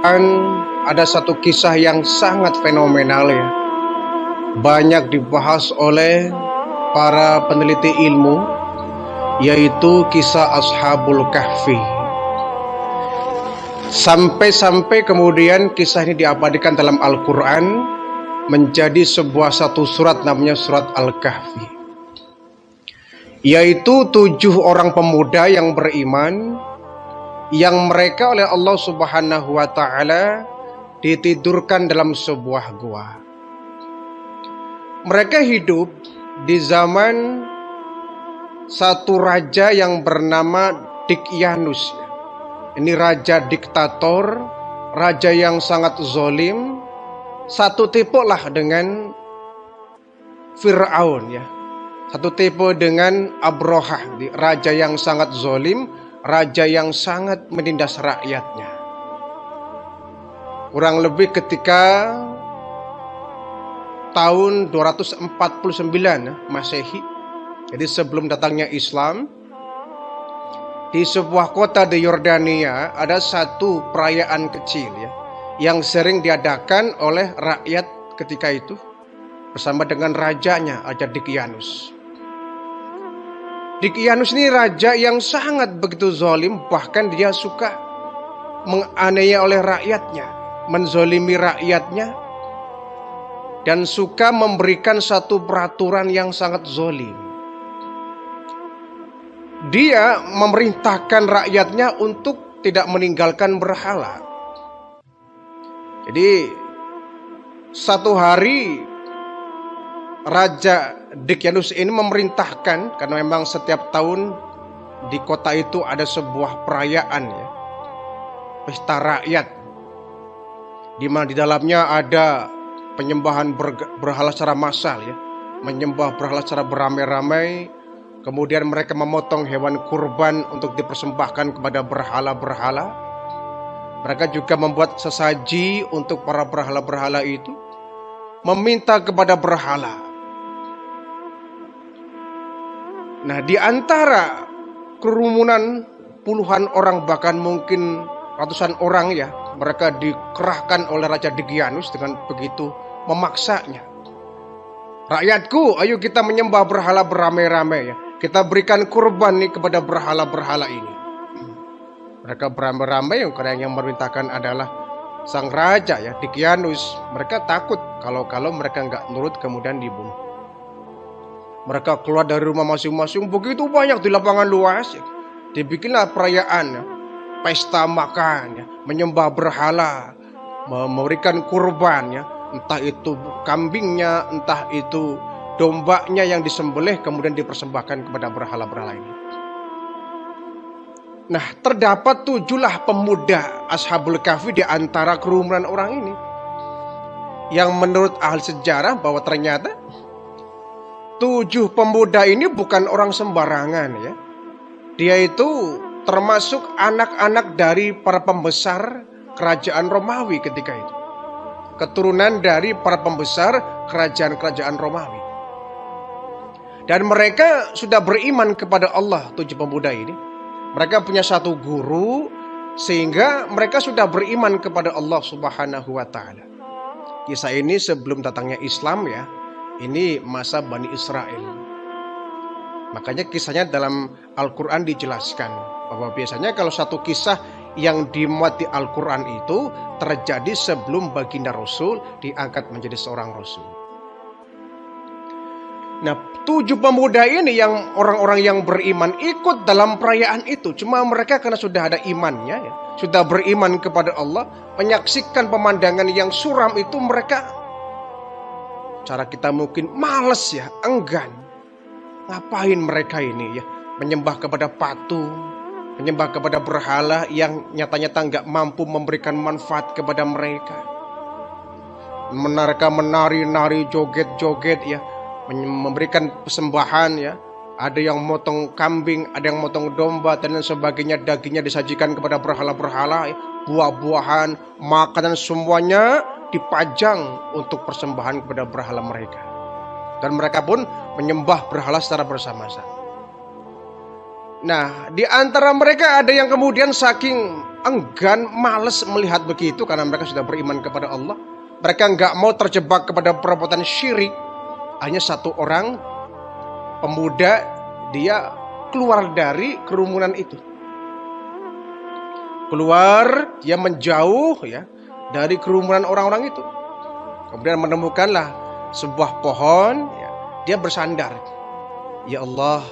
Kan ada satu kisah yang sangat fenomenal ya. Banyak dibahas oleh para peneliti ilmu, yaitu kisah Ashabul Kahfi. Sampai-sampai kemudian kisah ini diabadikan dalam Al-Quran menjadi satu surat namanya surat Al-Kahfi. Yaitu 7 orang pemuda yang beriman yang mereka oleh Allah Subhanahu wa Ta'ala ditidurkan dalam sebuah gua. Mereka hidup di zaman satu raja yang bernama Dikyanus. Ini raja diktator, raja yang sangat zolim, satu tipe lah dengan Fir'aun ya. Satu tipe dengan Abrahah, raja yang sangat zolim, raja yang sangat menindas rakyatnya. Kurang lebih ketika tahun 249 Masehi, jadi sebelum datangnya Islam, di sebuah kota di Yordania ada satu perayaan kecil ya, yang sering diadakan oleh rakyat ketika itu bersama dengan rajanya, Raja Dikyanus. Dikyanus ini raja yang sangat begitu zalim, bahkan dia suka menganiaya oleh rakyatnya, menzolimi rakyatnya, dan suka memberikan satu peraturan yang sangat zalim. Dia memerintahkan rakyatnya untuk tidak meninggalkan berhala. Jadi satu hari Raja Dikyanus ini memerintahkan, karena memang setiap tahun di kota itu ada sebuah perayaan ya, pesta rakyat, di mana di dalamnya ada penyembahan berhala secara massal ya, menyembah berhala secara beramai-ramai. Kemudian mereka memotong hewan kurban untuk dipersembahkan kepada berhala-berhala. Mereka juga membuat sesaji untuk para berhala-berhala itu, meminta kepada berhala. Nah, di antara kerumunan puluhan orang, bahkan mungkin ratusan orang ya, mereka dikerahkan oleh Raja Dikyanus dengan begitu memaksanya. Rakyatku, ayo kita menyembah berhala beramai-ramai ya. Kita berikan kurban nih kepada berhala-berhala ini. Mereka beramai-ramai, yang memerintahkan adalah sang raja ya, Dikyanus. Mereka takut kalau mereka nggak nurut kemudian dibunuh. Mereka keluar dari rumah masing-masing, begitu banyak di lapangan luas ya. Dibikinlah perayaan ya, pesta makan ya, menyembah berhala, memberikan kurban ya, entah itu kambingnya, entah itu dombanya yang disembelih kemudian dipersembahkan kepada berhala-berhala ini. Nah, terdapat 7 pemuda Ashabul Kahfi di antara kerumunan orang ini, yang menurut ahli sejarah bahwa ternyata 7 pemuda ini bukan orang sembarangan ya. Dia itu termasuk anak-anak dari para pembesar kerajaan Romawi ketika itu. Keturunan dari para pembesar kerajaan-kerajaan Romawi. Dan mereka sudah beriman kepada Allah, 7 pemuda ini. Mereka punya satu guru, sehingga mereka sudah beriman kepada Allah Subhanahu wa Ta'ala. Kisah ini sebelum datangnya Islam ya. Ini masa Bani Israel. Makanya kisahnya dalam Al-Quran dijelaskan bahwa biasanya kalau satu kisah yang dimuat di Al-Quran itu terjadi sebelum baginda Rasul diangkat menjadi seorang Rasul. Nah, 7 pemuda ini yang orang-orang yang beriman ikut dalam perayaan itu. Cuma mereka karena sudah ada imannya ya, sudah beriman kepada Allah, menyaksikan pemandangan yang suram itu, mereka, cara kita mungkin males ya, enggan. Ngapain mereka ini ya, menyembah kepada patung, menyembah kepada berhala yang nyata-nyata nggak mampu memberikan manfaat kepada mereka. Mereka menari-nari, joget-joget ya, memberikan persembahan ya. Ada yang motong kambing, ada yang motong domba dan sebagainya, dagingnya disajikan kepada berhala-berhala ya. Buah-buahan, makanan semuanya dipajang untuk persembahan kepada berhala mereka. Dan mereka pun menyembah berhala secara bersama-sama. Nah, di antara mereka ada yang kemudian saking enggan, malas melihat begitu karena mereka sudah beriman kepada Allah. Mereka nggak mau terjebak kepada perbuatan syirik. Hanya satu orang pemuda, dia keluar dari kerumunan itu. Keluar, dia menjauh ya dari kerumunan orang-orang itu. Kemudian menemukanlah sebuah pohon, ya, dia bersandar. Ya Allah,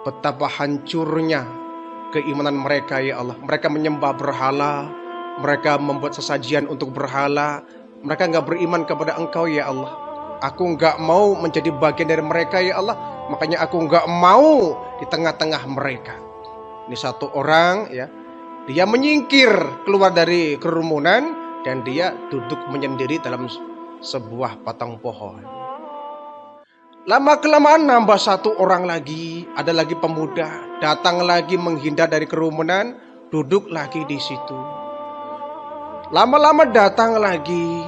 betapa hancurnya keimanan mereka ya Allah. Mereka menyembah berhala, mereka membuat sesajian untuk berhala, mereka nggak beriman kepada Engkau ya Allah. Aku nggak mau menjadi bagian dari mereka ya Allah. Makanya aku nggak mau di tengah-tengah mereka. Ini satu orang ya, dia menyingkir keluar dari kerumunan dan dia duduk menyendiri dalam sebuah batang pohon. Lama-kelamaan nambah satu orang lagi, ada lagi pemuda, datang lagi menghindar dari kerumunan, duduk lagi di situ. Lama-lama datang lagi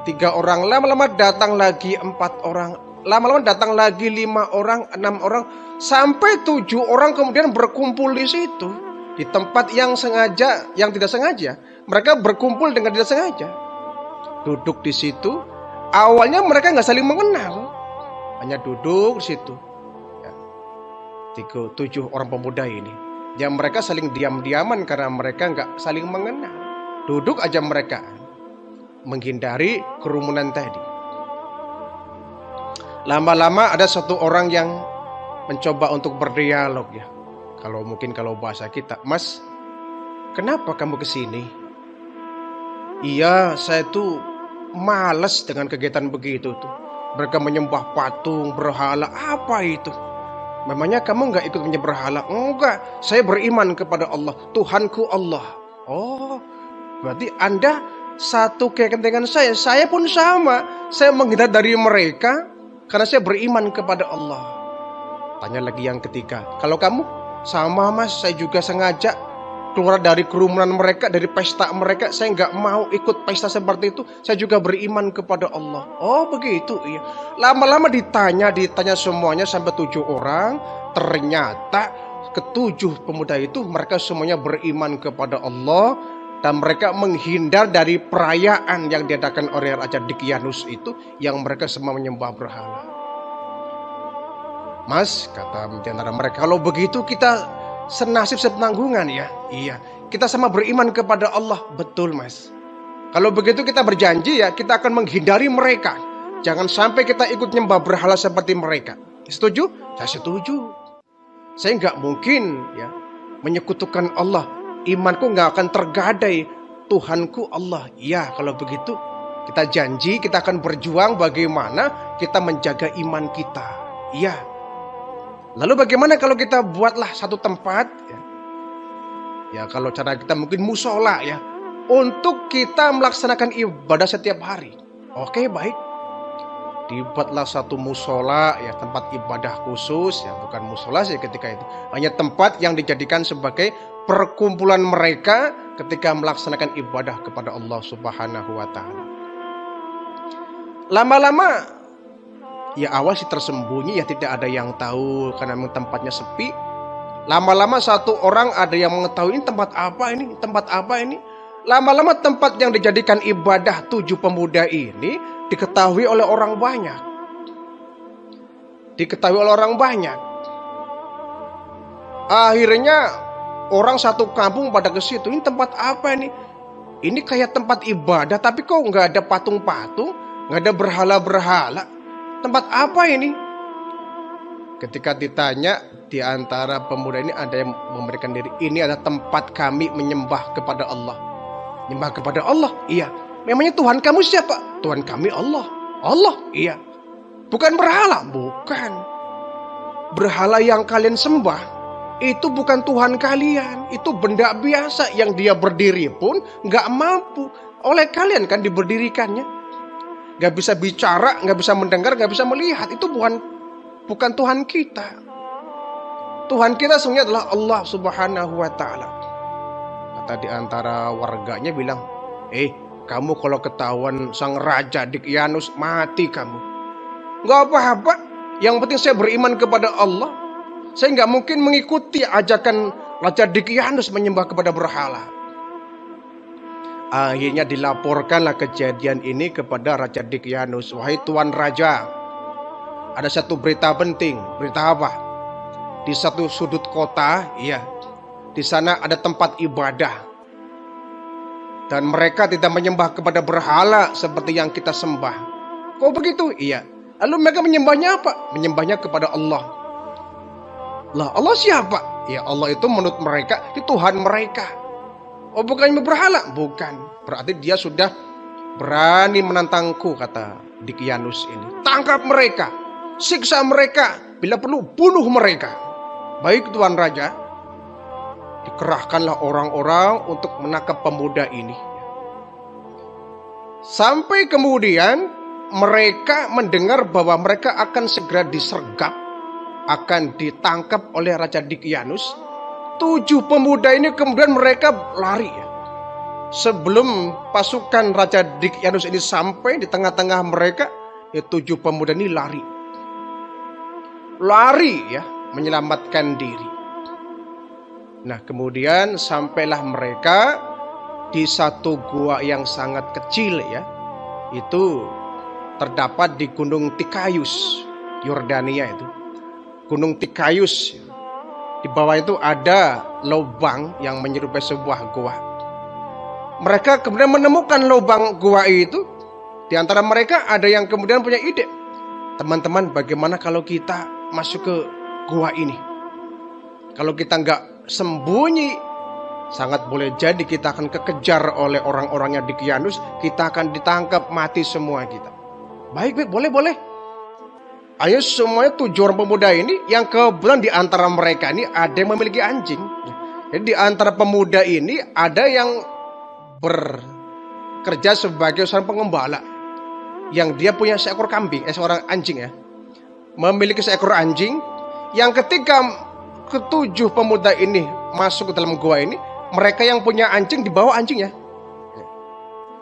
3 orang, lama-lama datang lagi 4 orang, lama-lama datang lagi 5 orang, 6 orang, sampai 7 orang kemudian berkumpul di situ. Di tempat yang sengaja, yang tidak sengaja, mereka berkumpul dengan tidak sengaja. Duduk di situ, awalnya mereka nggak saling mengenal. Hanya duduk di situ. Ya. 7 orang pemuda ini. Yang mereka saling diam-diaman karena mereka nggak saling mengenal. Duduk aja mereka. Menghindari kerumunan tadi. Lama-lama ada satu orang yang mencoba untuk berdialog ya. Kalau bahasa kita, Mas, kenapa kamu kesini? Iya, saya tuh malas dengan kegiatan begitu tuh. Mereka menyembah patung, berhala, apa itu? Memangnya kamu nggak ikut menyembah berhala? Enggak, saya beriman kepada Allah, Tuhanku Allah. Oh, berarti Anda satu keyakinan dengan saya pun sama. Saya menghindar dari mereka karena saya beriman kepada Allah. Tanya lagi yang ketiga, kalau kamu? Sama Mas, saya juga sengaja keluar dari kerumunan mereka, dari pesta mereka. Saya nggak mau ikut pesta seperti itu. Saya juga beriman kepada Allah. Oh begitu, iya. Lama-lama ditanya semuanya sampai 7 orang. Ternyata ke-7 pemuda itu mereka semuanya beriman kepada Allah. Dan mereka menghindar dari perayaan yang diadakan oleh Raja Dicyanus itu, yang mereka semua menyembah berhala. Mas, kata di antara mereka, kalau begitu kita senasib sepenanggungan ya. Iya, kita sama beriman kepada Allah. Betul Mas. Kalau begitu kita berjanji ya, kita akan menghindari mereka. Jangan sampai kita ikut nyembah berhala seperti mereka. Setuju? Saya setuju. Saya nggak mungkin ya menyekutukan Allah. Imanku nggak akan tergadai. Tuhanku Allah. Ya, kalau begitu kita janji kita akan berjuang bagaimana kita menjaga iman kita. Iya. Lalu bagaimana kalau kita buatlah satu tempat ya kalau cara kita mungkin musola ya, untuk kita melaksanakan ibadah setiap hari. Oke, baik. Dibuatlah satu musola ya, tempat ibadah khusus ya, bukan musola sih ketika itu. Hanya tempat yang dijadikan sebagai perkumpulan mereka ketika melaksanakan ibadah kepada Allah Subhanahu wa taala. Lama-lama ya awal sih tersembunyi ya, tidak ada yang tahu karena memang tempatnya sepi. Lama-lama satu orang ada yang mengetahui ini tempat apa ini, tempat apa ini. Lama-lama tempat yang dijadikan ibadah 7 pemuda ini diketahui oleh orang banyak. Diketahui oleh orang banyak. Akhirnya orang satu kampung pada ke situ. Ini tempat apa ini? Ini kayak tempat ibadah tapi kok nggak ada patung-patung, nggak ada berhala-berhala. Tempat apa ini? Ketika ditanya, di antara pemuda ini ada yang memberikan diri. Ini adalah tempat kami menyembah kepada Allah. Menyembah kepada Allah? Iya. Memangnya Tuhan kamu siapa? Tuhan kami Allah. Allah? Iya. Bukan berhala? Bukan. Berhala yang kalian sembah itu bukan Tuhan kalian. Itu benda biasa yang dia berdiri pun gak mampu. Oleh kalian kan diberdirikannya. Gak bisa bicara, gak bisa mendengar, gak bisa melihat. Itu bukan Tuhan kita. Tuhan kita sebenarnya adalah Allah Subhanahu wa taala. Kata di antara warganya bilang, kamu kalau ketahuan sang Raja Dicyanus, mati kamu. Gak apa-apa. Yang penting saya beriman kepada Allah. Saya nggak mungkin mengikuti ajakan Raja Dicyanus menyembah kepada berhala. Akhirnya dilaporkanlah kejadian ini kepada Raja Dicyanus. Wahai Tuan Raja, ada satu berita penting. Berita apa? Di satu sudut kota, ya, di sana ada tempat ibadah. Dan mereka tidak menyembah kepada berhala seperti yang kita sembah. Kok begitu? Iya. Lalu mereka menyembahnya apa? Menyembahnya kepada Allah. Lah, Allah siapa? Ya, Allah itu menurut mereka itu Tuhan mereka. Oh, bukan berhala? Bukan. Berarti dia sudah berani menantangku, kata Dicyanus ini. Tangkap mereka, siksa mereka, bila perlu bunuh mereka. Baik Tuan Raja. Dikerahkanlah orang-orang untuk menangkap pemuda ini. Sampai kemudian mereka mendengar bahwa mereka akan segera disergap, akan ditangkap oleh Raja Dicyanus. 7 pemuda ini kemudian mereka lari. Sebelum pasukan Raja Dicyanus ini sampai di tengah-tengah mereka, 7 pemuda ini lari. Lari ya, menyelamatkan diri. Nah, kemudian sampailah mereka di satu gua yang sangat kecil ya. Itu terdapat di Gunung Tikayus, Yordania itu. Gunung Tikayus. Di bawah itu ada lubang yang menyerupai sebuah gua. Mereka kemudian menemukan lubang gua itu. Di antara mereka ada yang kemudian punya ide. Teman-teman, bagaimana kalau kita masuk ke gua ini? Kalau kita nggak sembunyi, sangat boleh jadi kita akan kekejar oleh orang-orangnya Dicyanus. Kita akan ditangkap, mati semua kita. Baik, boleh. Ayo semuanya 7 orang pemuda ini, yang kebetulan di antara mereka ini ada yang memiliki anjing. Jadi di antara pemuda ini ada yang bekerja sebagai seorang pengembala, yang dia punya seekor kambing, seorang anjing ya. Memiliki seekor anjing, yang ketika ke-7 pemuda ini masuk ke dalam gua ini, mereka yang punya anjing dibawa anjingnya.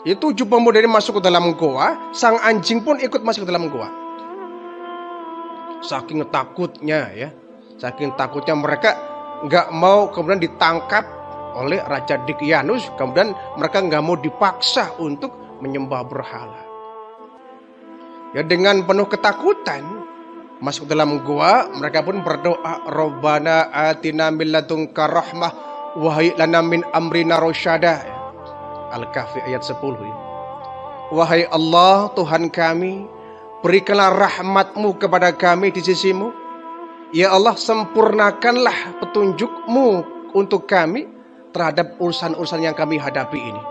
Itu 7 pemuda ini masuk ke dalam gua, sang anjing pun ikut masuk ke dalam gua. Saking takutnya ya, mereka nggak mau kemudian ditangkap oleh Raja Dicyanus. Kemudian mereka nggak mau dipaksa untuk menyembah berhala. Ya, dengan penuh ketakutan masuk dalam gua, mereka pun berdoa, Rabbana atina min ladunka rahmah wa hayyi lana min amrina rasyada. Al-Kahfi ayat 10. Wahai Allah, Tuhan kami, berikanlah rahmat-Mu kepada kami di sisi-Mu. Ya Allah, sempurnakanlah petunjuk-Mu untuk kami terhadap urusan-urusan yang kami hadapi ini.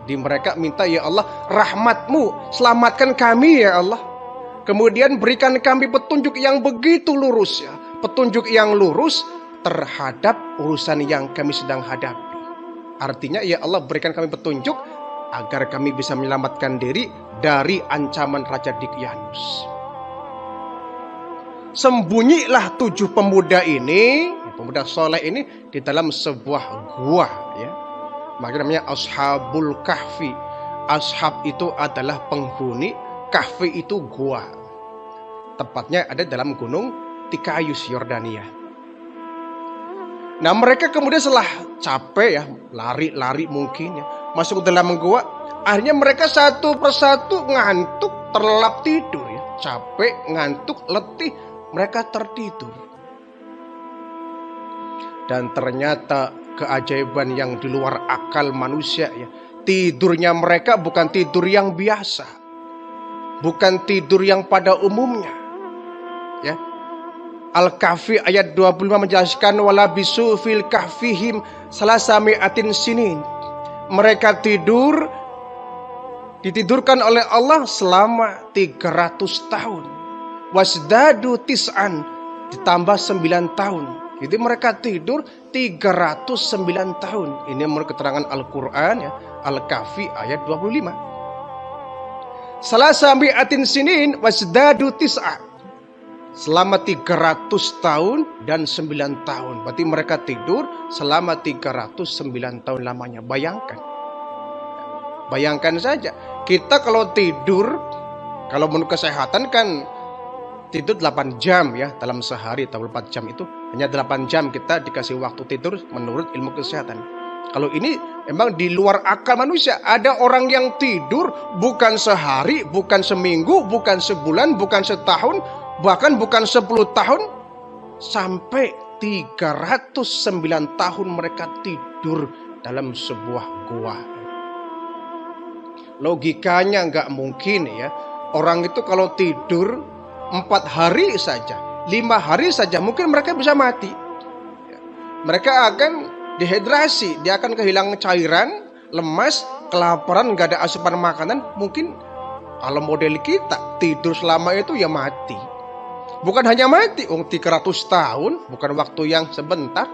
Di mereka minta, ya Allah, rahmat-Mu, selamatkan kami ya Allah. Kemudian berikan kami petunjuk yang begitu lurus ya. Petunjuk yang lurus terhadap urusan yang kami sedang hadapi. Artinya, ya Allah, berikan kami petunjuk agar kami bisa menyelamatkan diri dari ancaman Raja Dicyanus. Sembunyilah 7 pemuda ini, pemuda soleh ini, di dalam sebuah gua ya. Makanya namanya Ashabul Kahfi. Ashab itu adalah penghuni, Kahfi itu gua. Tepatnya ada dalam Gunung Tikayus, Yordania. Nah, mereka kemudian setelah capek ya, lari mungkin ya, masuk ke dalam gua. Akhirnya mereka satu persatu ngantuk, terlelap tidur ya. Capek, ngantuk, letih, mereka tertidur. Dan ternyata keajaiban yang di luar akal manusia ya. Tidurnya mereka bukan tidur yang biasa. Bukan tidur yang pada umumnya. Ya. Al-Kahfi ayat 25 menjelaskan, walabisu fil kahfihim salasami'atin sinin. Mereka ditidurkan oleh Allah selama 300 tahun. Wasdadu tis'an, ditambah 9 tahun. Jadi mereka tidur 309 tahun. Ini menurut keterangan Al-Quran ya, Al-Kahfi ayat 25. Salasami'atin sinin wasdadu tis'an. Selama 300 tahun dan 9 tahun. Berarti mereka tidur selama 309 tahun lamanya. Bayangkan saja. Kita kalau tidur, kalau menurut kesehatan kan tidur 8 jam ya dalam sehari, 24 jam itu hanya 8 jam kita dikasih waktu tidur menurut ilmu kesehatan. Kalau ini memang di luar akal manusia. Ada orang yang tidur bukan sehari, bukan seminggu, bukan sebulan, bukan setahun, bahkan bukan 10 tahun, sampai 309 tahun mereka tidur dalam sebuah gua. Logikanya nggak mungkin ya. Orang itu kalau tidur 4 hari saja, 5 hari saja, mungkin mereka bisa mati. Mereka akan dehidrasi, dia akan kehilangan cairan, lemas, kelaparan, nggak ada asupan makanan. Mungkin kalau model kita tidur selama itu ya mati. Bukan hanya mati, 300 tahun, bukan waktu yang sebentar,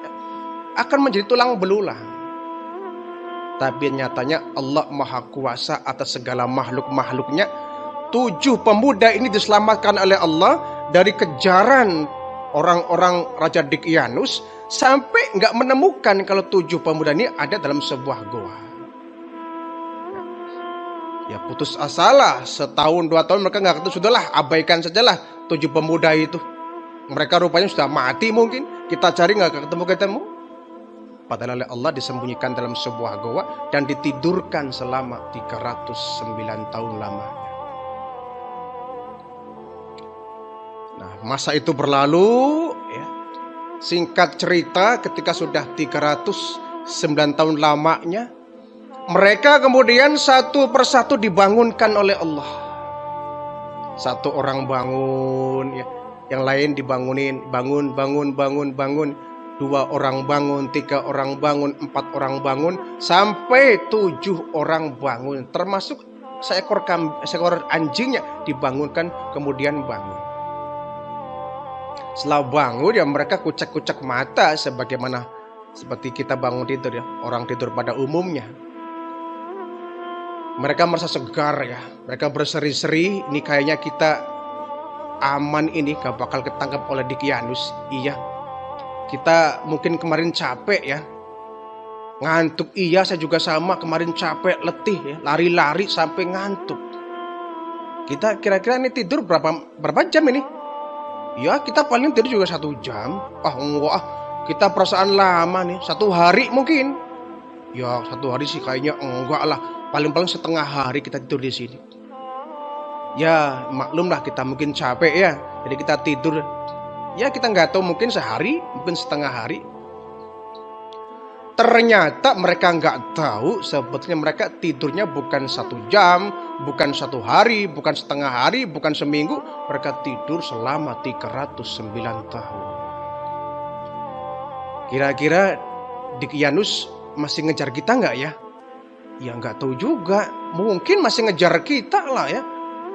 akan menjadi tulang belulang. Tapi nyatanya Allah Maha Kuasa atas segala makhluk-makhluknya. 7 pemuda ini diselamatkan oleh Allah dari kejaran orang-orang Raja Dicyanus, sampai nggak menemukan kalau 7 pemuda ini ada dalam sebuah goa. Ya putus asalah, setahun 2 tahun mereka nggak ketemu, sudahlah abaikan sajalah 7 pemuda itu. Mereka rupanya sudah mati mungkin, kita cari nggak ketemu. Padahal oleh Allah disembunyikan dalam sebuah goa dan ditidurkan selama 309 tahun lamanya. Nah, masa itu berlalu ya. Singkat cerita, ketika sudah 309 tahun lamanya, mereka kemudian satu persatu dibangunkan oleh Allah. Satu orang bangun ya, yang lain dibangunin, bangun. 2 orang bangun, 3 orang bangun, 4 orang bangun, sampai 7 orang bangun, termasuk seekor anjingnya dibangunkan kemudian bangun. Setelah bangun ya mereka kucek-kucek mata sebagaimana seperti kita bangun tidur ya, orang tidur pada umumnya. Mereka merasa segar ya, mereka berseri-seri, ini kayaknya kita aman, ini gak bakal ketangkap oleh Dicyanus. Iya, kita mungkin kemarin capek ya, ngantuk. Iya, saya juga sama, kemarin capek, letih ya, lari-lari sampai ngantuk. Kita kira-kira ini tidur berapa jam ini? Ya kita paling tidur juga 1 jam. Enggak, kita perasaan lama nih, 1 hari mungkin. Ya 1 hari sih kayaknya enggak lah, paling-paling setengah hari kita tidur di sini. Ya maklum lah, kita mungkin capek ya, jadi kita tidur. Ya kita nggak tahu, mungkin sehari, mungkin setengah hari. Ternyata mereka nggak tahu sebetulnya mereka tidurnya bukan 1 jam, bukan 1 hari, bukan setengah hari, bukan seminggu. Mereka tidur selama 309 tahun. Kira-kira Dicyanus masih ngejar kita nggak ya? Ya nggak tahu juga, mungkin masih ngejar kita lah ya.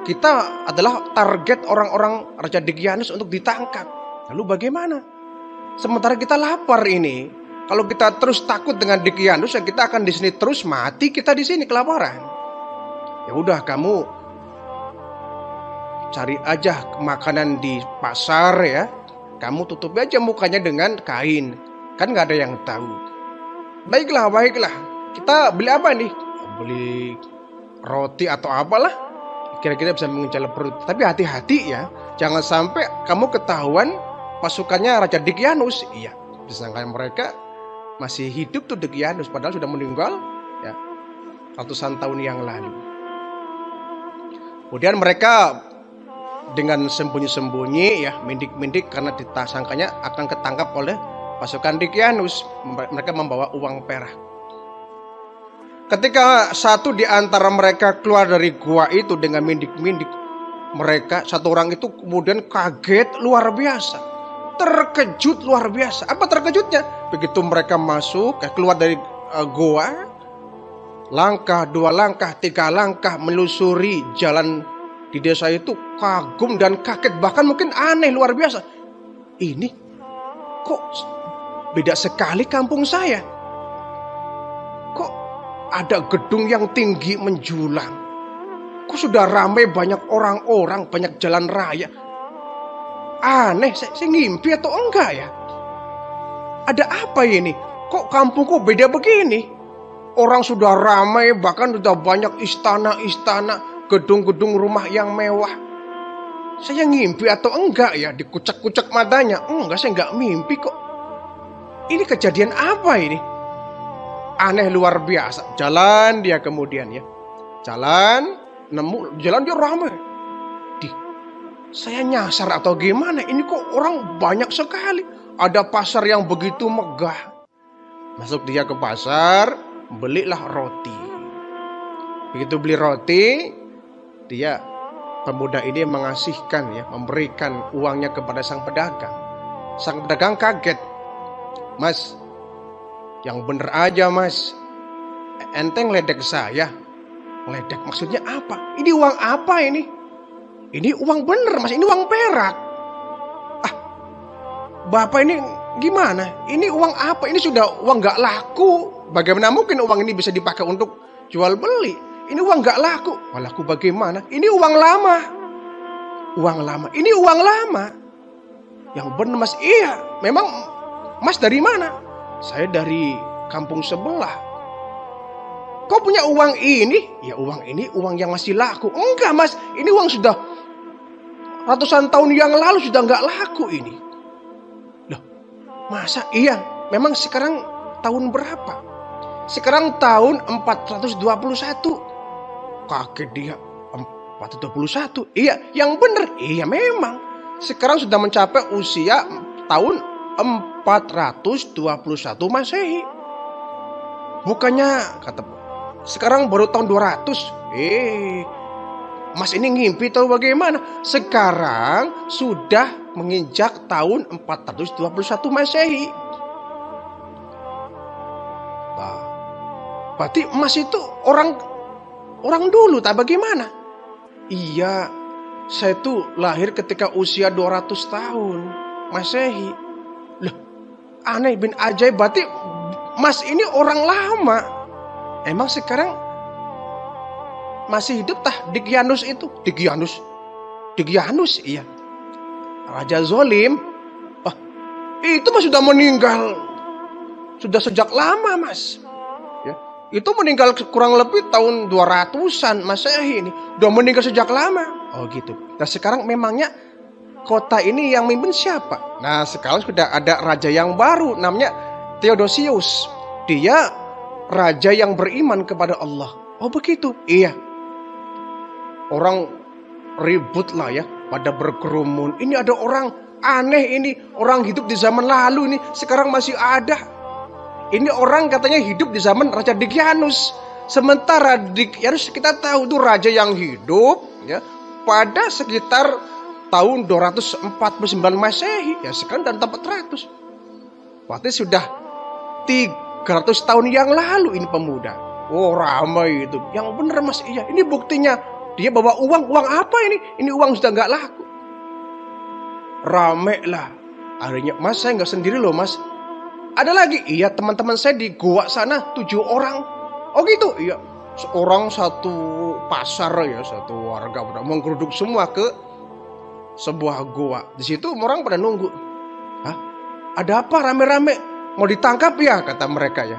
Kita adalah target orang-orang Raja Dicyanus untuk ditangkap. Lalu bagaimana? Sementara kita lapar ini. Kalau kita terus takut dengan Dicyanus, ya kita akan di sini terus mati, kita di sini kelaparan. Ya udah, kamu cari aja makanan di pasar ya. Kamu tutupi aja mukanya dengan kain. Kan nggak ada yang tahu. Baiklah. Kita beli apa nih? Beli roti atau apalah. Kira-kira bisa mengejar perut. Tapi hati-hati ya. Jangan sampai kamu ketahuan pasukannya Raja Dicyanus. Iya, disangka mereka masih hidup tuh Dicyanus, padahal sudah meninggal ya ratusan tahun yang lalu. Kemudian mereka dengan sembunyi-sembunyi ya, mindik-mindik, karena disangkanya akan ketangkap oleh pasukan Dicyanus. Mereka membawa uang perak. Ketika satu di antara mereka keluar dari gua itu dengan mindik-mindik, mereka, satu orang itu kemudian kaget luar biasa. Terkejut luar biasa. Apa terkejutnya? Begitu mereka masuk, keluar dari goa, langkah, 2 langkah, 3 langkah menelusuri jalan di desa itu, kagum dan kaget, bahkan mungkin aneh luar biasa. Ini kok beda sekali kampung saya. Kok ada gedung yang tinggi menjulang? Kok sudah ramai banyak orang-orang, banyak jalan raya? Aneh, saya ngimpi atau enggak ya? Ada apa ini? Kok kampungku beda begini? Orang sudah ramai, bahkan sudah banyak istana-istana, gedung-gedung rumah yang mewah. saya ngimpi atau enggak ya? Dikucek-kucek matanya. Enggak, saya enggak mimpi kok. Ini kejadian apa ini? Aneh luar biasa. Jalan dia kemudian ya. Jalan, jalan dia ramai. Saya nyasar atau gimana? Ini kok orang banyak sekali. Ada pasar yang begitu megah. Masuk dia ke pasar, belilah roti. Begitu beli roti, pemuda ini mengasihkan ya, memberikan uangnya kepada sang pedagang. Sang pedagang kaget. Mas, yang bener aja mas. Ente ngeledek saya. Ngeledek maksudnya apa? Ini uang apa ini? Ini uang bener mas, ini uang perak. Bapak ini gimana? Ini uang apa? Ini sudah uang gak laku. Bagaimana mungkin uang ini bisa dipakai untuk jual beli? Ini uang gak laku. Laku bagaimana? Ini uang lama. Uang lama. Ini uang lama. Yang bener mas, iya. Memang mas dari mana? Saya dari kampung sebelah. Kau punya uang ini? Ya uang ini uang yang masih laku. Enggak mas, ini uang sudah ratusan tahun yang lalu sudah nggak laku ini. Loh, masa iya? Memang sekarang tahun berapa? Sekarang tahun 421. Kaget dia, 421. Iya, yang benar. Iya memang. Sekarang sudah mencapai usia tahun 421 Masehi. Bukannya kata sekarang baru tahun 200. Mas ini ngimpi tahu bagaimana? Sekarang sudah menginjak tahun 421 Masehi. Berarti Mas itu orang dulu tak bagaimana? Iya, saya tuh lahir ketika usia 200 tahun Masehi. Loh, aneh bin ajaib, berarti Mas ini orang lama. Emang sekarang masih hidup tah Degyanus itu? Degyanus iya. Raja Zolim. Itu Mas sudah meninggal. Sudah sejak lama Mas. Ya, itu meninggal kurang lebih tahun 200-an Masehi ini. Udah meninggal sejak lama. Oh gitu. Nah sekarang memangnya kota ini yang memimpin siapa? Nah sekarang sudah ada raja yang baru namanya Theodosius. Dia raja yang beriman kepada Allah. Oh begitu? Iya. Orang ribut lah ya, pada berkerumun. Ini ada orang aneh ini. Orang hidup di zaman lalu ini sekarang masih ada. Ini orang katanya hidup di zaman Raja Degyanus. Sementara Degyanus kita tahu itu raja yang hidup ya pada sekitar tahun 249 Masehi. Ya sekarang dan 400. Berarti sudah 300 tahun yang lalu ini pemuda. Oh ramai itu. Yang bener Mas, iya. Ini buktinya. Dia bawa uang apa ini? Ini uang sudah nggak laku. Rame lah. Akhirnya Mas saya nggak sendiri loh Mas. Ada lagi. Iya teman-teman saya di goa sana 7 orang. Oh gitu. Iya. Seorang satu pasar ya, satu warga pada menggeruduk semua ke sebuah goa. Di situ orang pada nunggu. Hah? Ada apa rame-rame? Mau ditangkap ya kata mereka ya.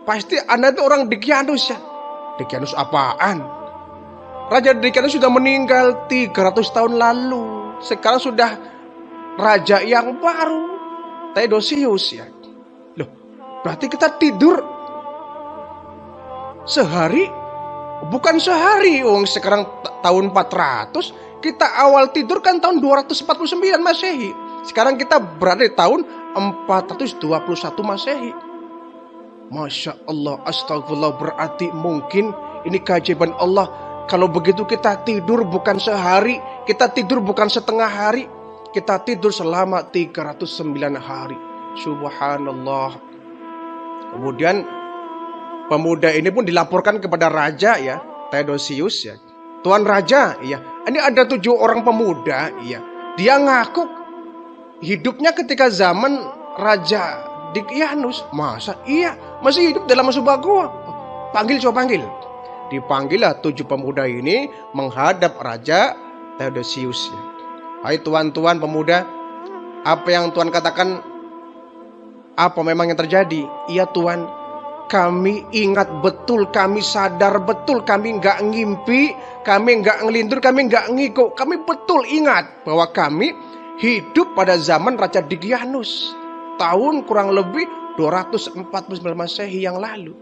Pasti Anda itu orang Degyanus ya. Degyanus apaan? Raja Degyanus sudah meninggal 300 tahun lalu. Sekarang sudah raja yang baru, Theodosius ya. Loh, berarti kita tidur sehari? Bukan sehari, sekarang tahun 400. Kita awal tidur kan tahun 249 Masehi. Sekarang kita berada di tahun 421 Masehi. Masya Allah, astagfirullah, berarti mungkin ini keajaiban Allah. Kalau begitu kita tidur bukan sehari, kita tidur bukan setengah hari, kita tidur selama 309 hari. Subhanallah. Kemudian pemuda ini pun dilaporkan kepada raja ya, Theodosius ya. Tuan Raja, iya. Ini ada 7 orang pemuda, iya. Dia ngaku hidupnya ketika zaman Raja Degyanus. Masa? Iya, masih hidup dalam sebuah gua. Panggil, coba panggil. Dipanggillah 7 pemuda ini menghadap Raja Theodosius. Hai tuan-tuan pemuda, apa yang Tuan katakan? Apa memang yang terjadi? Iya Tuan, kami ingat betul, kami sadar betul, kami nggak ngimpi, kami nggak ngelindur, kami nggak ngiko, kami betul ingat bahwa kami hidup pada zaman Raja Digianus, tahun kurang lebih 249 Masehi yang lalu.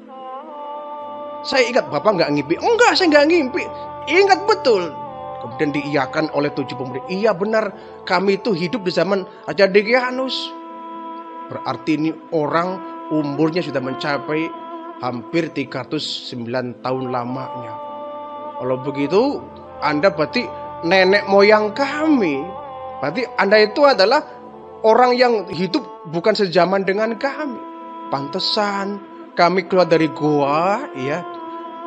Saya ingat, Bapak nggak ngimpi? Enggak, saya nggak ngimpi. Ingat betul. Kemudian diiyakan oleh 7 pemuda. Iya benar, kami itu hidup di zaman Raja Digianus. Berarti ini orang umurnya sudah mencapai hampir 309 tahun lamanya. Kalau begitu, Anda berarti nenek moyang kami. Berarti Anda itu adalah orang yang hidup bukan sejaman dengan kami. Pantesan kami keluar dari goa, ya,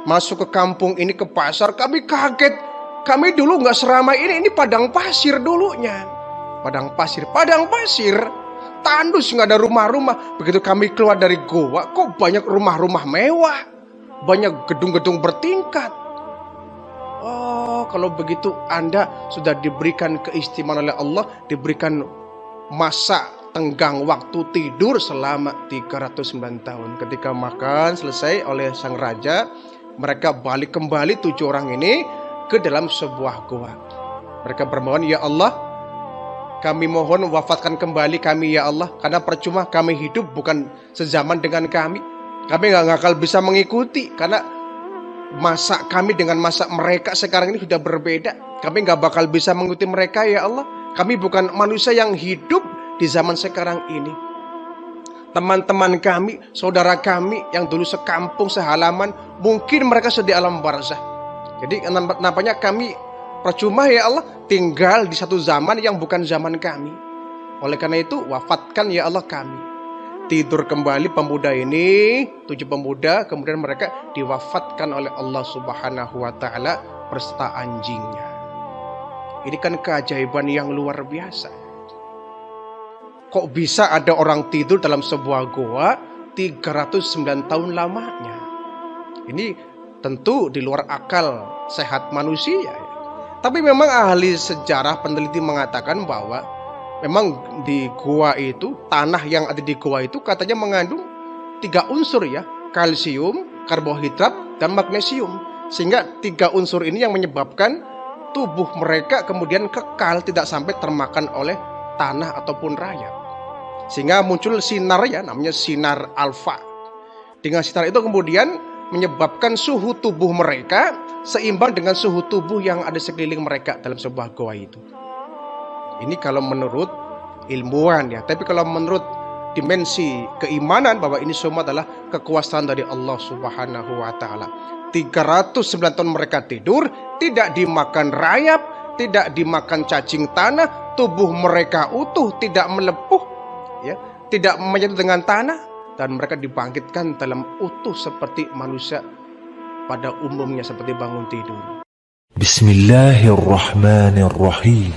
masuk ke kampung ini, ke pasar, kami kaget. Kami dulu nggak seramai ini padang pasir dulunya. Padang pasir. Tandus, nggak ada rumah-rumah. Begitu kami keluar dari goa, kok banyak rumah-rumah mewah, banyak gedung-gedung bertingkat. Oh, kalau begitu Anda sudah diberikan keistimewaan oleh Allah, diberikan masa tenggang waktu tidur selama 309 tahun. Ketika makan selesai oleh sang raja, mereka balik kembali 7 orang ini ke dalam sebuah goa. Mereka bermohon, ya Allah, kami mohon wafatkan kembali kami ya Allah, karena percuma kami hidup bukan sezaman dengan kami. Kami nggak bakal bisa mengikuti, karena masa kami dengan masa mereka sekarang ini sudah berbeda. Kami nggak bakal bisa mengikuti mereka ya Allah. Kami bukan manusia yang hidup di zaman sekarang ini. Teman-teman kami, saudara kami yang dulu sekampung, sehalaman, mungkin mereka sudah di alam barzah. Jadi nampaknya kami percuma ya Allah tinggal di satu zaman yang bukan zaman kami. Oleh karena itu wafatkan ya Allah kami. Tidur kembali pemuda ini, 7 pemuda, kemudian mereka diwafatkan oleh Allah Subhanahu wa Ta'ala beserta anjingnya. Ini kan keajaiban yang luar biasa. Kok bisa ada orang tidur dalam sebuah goa 309 tahun lamanya? Ini tentu di luar akal sehat manusia. Tapi memang ahli sejarah, peneliti mengatakan bahwa memang di goa itu, tanah yang ada di goa itu katanya mengandung 3 unsur ya, kalsium, karbohidrat, dan magnesium. Sehingga 3 unsur ini yang menyebabkan tubuh mereka kemudian kekal, tidak sampai termakan oleh tanah ataupun rayap. Sehingga muncul sinar ya, namanya sinar alfa. Dengan sinar itu kemudian menyebabkan suhu tubuh mereka seimbang dengan suhu tubuh yang ada sekeliling mereka dalam sebuah goa itu. Ini kalau menurut ilmuwan ya, tapi kalau menurut dimensi keimanan bahwa ini semua adalah kekuasaan dari Allah Subhanahu wa Ta'ala. 309 tahun mereka tidur, tidak dimakan rayap, tidak dimakan cacing tanah, tubuh mereka utuh, tidak melepuh, ya, tidak menyatu dengan tanah, dan mereka dibangkitkan dalam utuh seperti manusia pada umumnya, seperti bangun tidur. Bismillahirrahmanirrahim.